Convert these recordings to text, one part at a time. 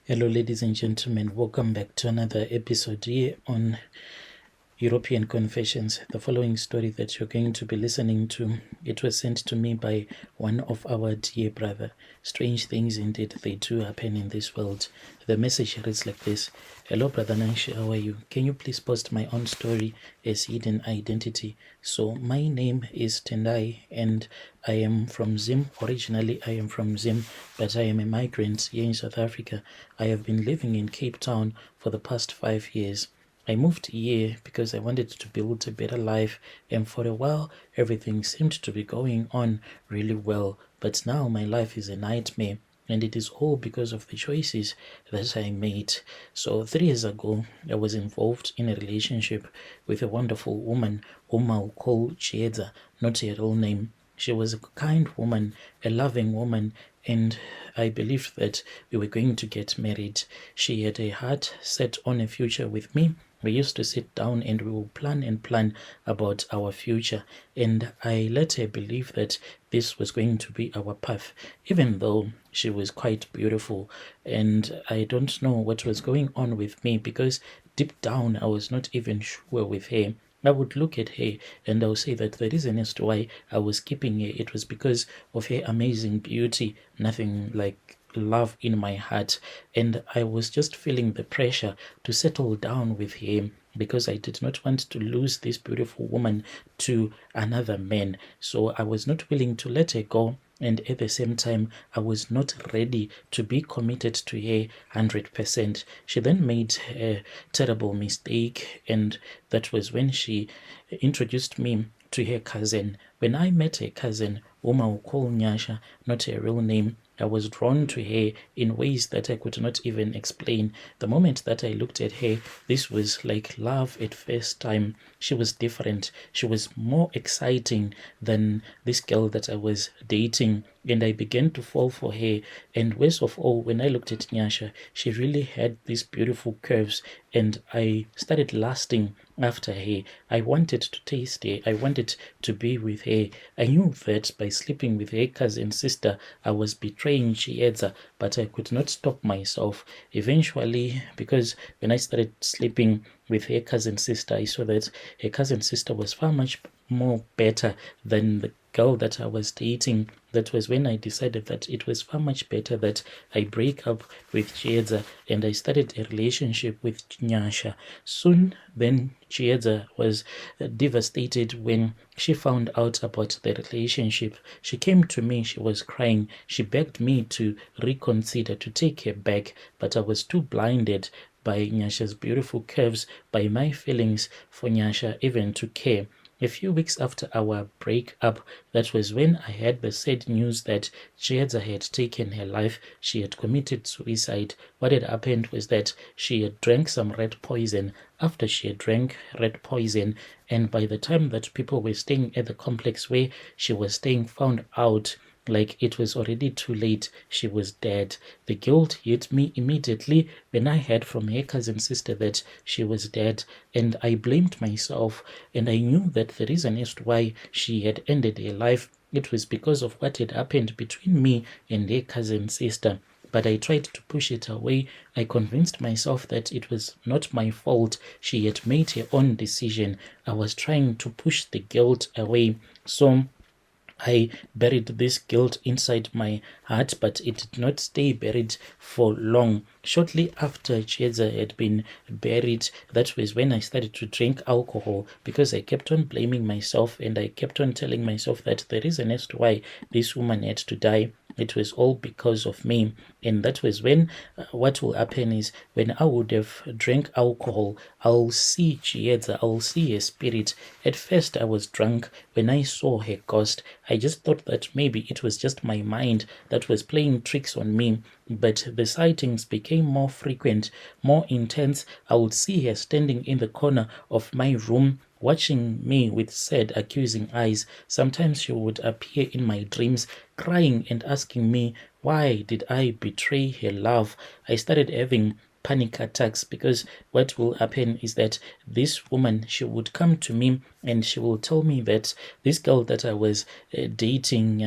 Hello, ladies and gentlemen. Welcome back to another episode here on European Confessions. The following story that you're going to be listening to, it was sent to me by one of our dear brother. Strange things indeed, they do happen in this world. The message reads like this. Hello, Brother Nanshi, how are you? Can you please post my own story as hidden identity? So my name is Tendai and I am from Zim. Originally, I am from Zim, but I am a migrant here in South Africa. I have been living in Cape Town for the past 5 years. I moved here because I wanted to build a better life, and for a while everything seemed to be going on really well, but now my life is a nightmare, and it is all because of the choices that I made. So 3 years ago, I was involved in a relationship with a wonderful woman whom I'll call Chiedza, not her real name. She was a kind woman, a loving woman, and I believed that we were going to get married. She had a heart set on a future with me. We used to sit down and we would plan and plan about our future, and I let her believe that this was going to be our path, even though she was quite beautiful. And I don't know what was going on with me, because deep down I was not even sure with her. I would look at her and I would say that the reason as to why I was keeping her, it was because of her amazing beauty, nothing like love in my heart. And I was just feeling the pressure to settle down with him, because I did not want to lose this beautiful woman to another man. So I was not willing to let her go, and at the same time I was not ready to be committed to her 100%. She then made a terrible mistake, and that was when she introduced me to her cousin. When I met her cousin, whom I will call Nyasha, not her real name, I was drawn to her in ways that I could not even explain. The moment that I looked at her, this was like love at first time. She was different. She was more exciting than this girl that I was dating, and I began to fall for her. And worst of all, when I looked at Nyasha, she really had these beautiful curves, and I started lasting after her. I wanted to taste her. I wanted to be with her. I knew that by sleeping with her cousin sister, I was betraying Chiedza, but I could not stop myself. Eventually, because when I started sleeping with her cousin sister, I saw that her cousin sister was far much more better than the girl that I was dating. That was when I decided that it was far much better that I break up with Chiedza and I started a relationship with Nyasha. Soon then, Chiedza was devastated when she found out about the relationship. She came to me, she was crying. She begged me to reconsider, to take her back, but I was too blinded by Nyasha's beautiful curves, by my feelings for Nyasha, even to care. A few weeks after our breakup, that was when I had the sad news that Chiedza had taken her life. She had committed suicide. What had happened was that she had drank some red poison. After she had drank red poison, and by the time that people were staying at the complex where she was staying found out, like it was already too late, she was dead. The guilt hit me immediately when I heard from her cousin sister that she was dead, and I blamed myself, and I knew that the reason as to why she had ended her life, it was because of what had happened between me and her cousin sister. But I tried to push it away. I convinced myself that it was not my fault. She had made her own decision. I was trying to push the guilt away. So I buried this guilt inside my heart, but it did not stay buried for long. Shortly after Chiedza had been buried, that was when I started to drink alcohol, because I kept on blaming myself and I kept on telling myself that the reason as to why this woman had to die, it was all because of me. And that was when what will happen is, when I would have drank alcohol, I'll see Chiedza, I'll see her spirit. At first I was drunk. When I saw her ghost, I just thought that maybe it was just my mind that was playing tricks on me. But the sightings became more frequent, more intense. I would see her standing in the corner of my room, watching me with sad, accusing eyes. Sometimes she would appear in my dreams, crying and asking me, why did I betray her love? I started having panic attacks, because what will happen is that this woman, she would come to me and she will tell me that this girl that I was dating,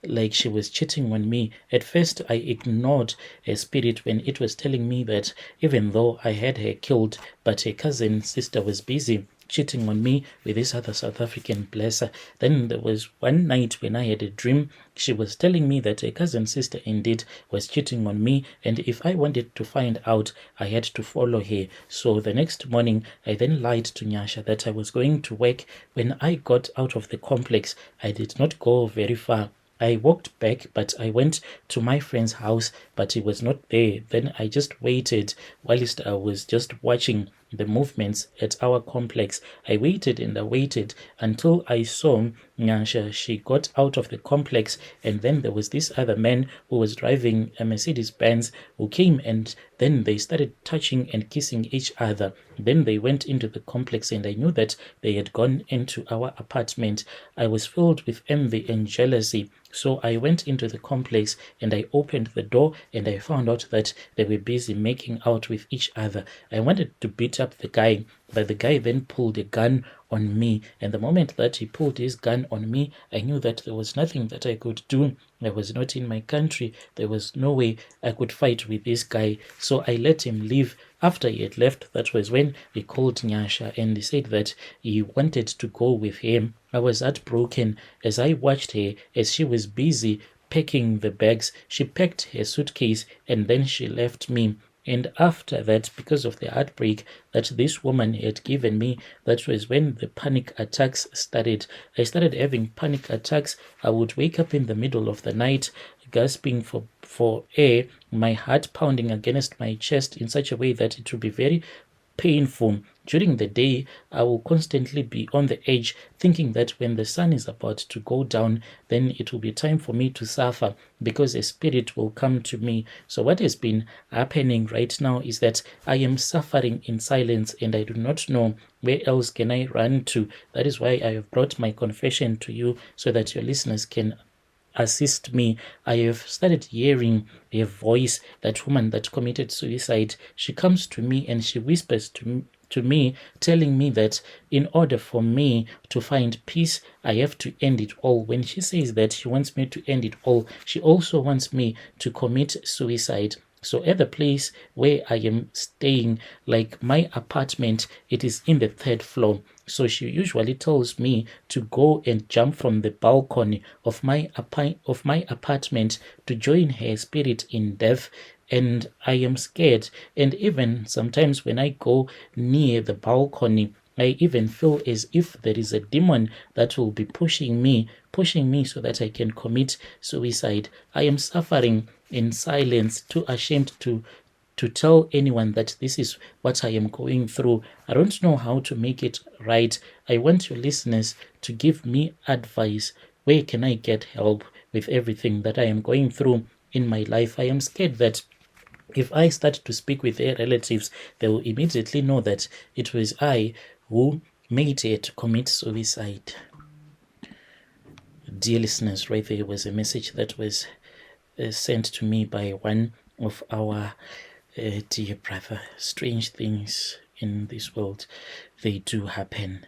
like she was cheating on me. At first, I ignored her spirit when it was telling me that even though I had her killed, but her cousin sister was busy cheating on me with this other South African blesser. Then there was one night when I had a dream. She was telling me that a cousin sister indeed was cheating on me, and if I wanted to find out, I had to follow her. So the next morning, I then lied to Nyasha that I was going to work. When I got out of the complex, I did not go very far. I walked back, but I went to my friend's house, but he was not there. Then I just waited whilst I was just watching the movements at our complex. I waited and I waited until I saw Nyansha. She got out of the complex, and then there was this other man who was driving a Mercedes Benz who came, and then they started touching and kissing each other. Then they went into the complex, and I knew that they had gone into our apartment. I was filled with envy and jealousy. So I went into the complex and I opened the door, and I found out that they were busy making out with each other. I wanted to beat up the guy, but the guy then pulled a gun on me. And the moment that he pulled his gun on me, I knew that there was nothing that I could do. I was not in my country. There was no way I could fight with this guy. So I let him leave. After he had left, that was when he called Nyasha and he said that he wanted to go with him. I was heartbroken as I watched her as she was busy packing the bags. She packed her suitcase and then she left me. And after that, because of the heartbreak that this woman had given me, that was when the panic attacks started. I started having panic attacks. I would wake up in the middle of the night, gasping for air, my heart pounding against my chest in such a way that it would be very painful. During the day, I will constantly be on the edge, thinking that when the sun is about to go down, then it will be time for me to suffer, because a spirit will come to me. So what has been happening right now is that I am suffering in silence, and I do not know where else can I run to. That is why I have brought my confession to you, so that your listeners can assist me. I have started hearing a voice, that woman that committed suicide. She comes to me and she whispers to me, telling me that in order for me to find peace, I have to end it all. When she says that she wants me to end it all, she also wants me to commit suicide. So at the place where I am staying, like my apartment, it is in the 3rd floor. So she usually tells me to go and jump from the balcony of my apartment to join her spirit in death. And I am scared. And even sometimes when I go near the balcony, I even feel as if there is a demon that will be pushing me so that I can commit suicide. I am suffering in silence, too ashamed to tell anyone that this is what I am going through. I don't know how to make it right. I want your listeners to give me advice. Where can I get help with everything that I am going through in my life? I am scared that if I start to speak with their relatives, they will immediately know that it was I who made her to commit suicide. Dear listeners, right there was a message that was sent to me by one of our dear brother. Strange things in this world, they do happen.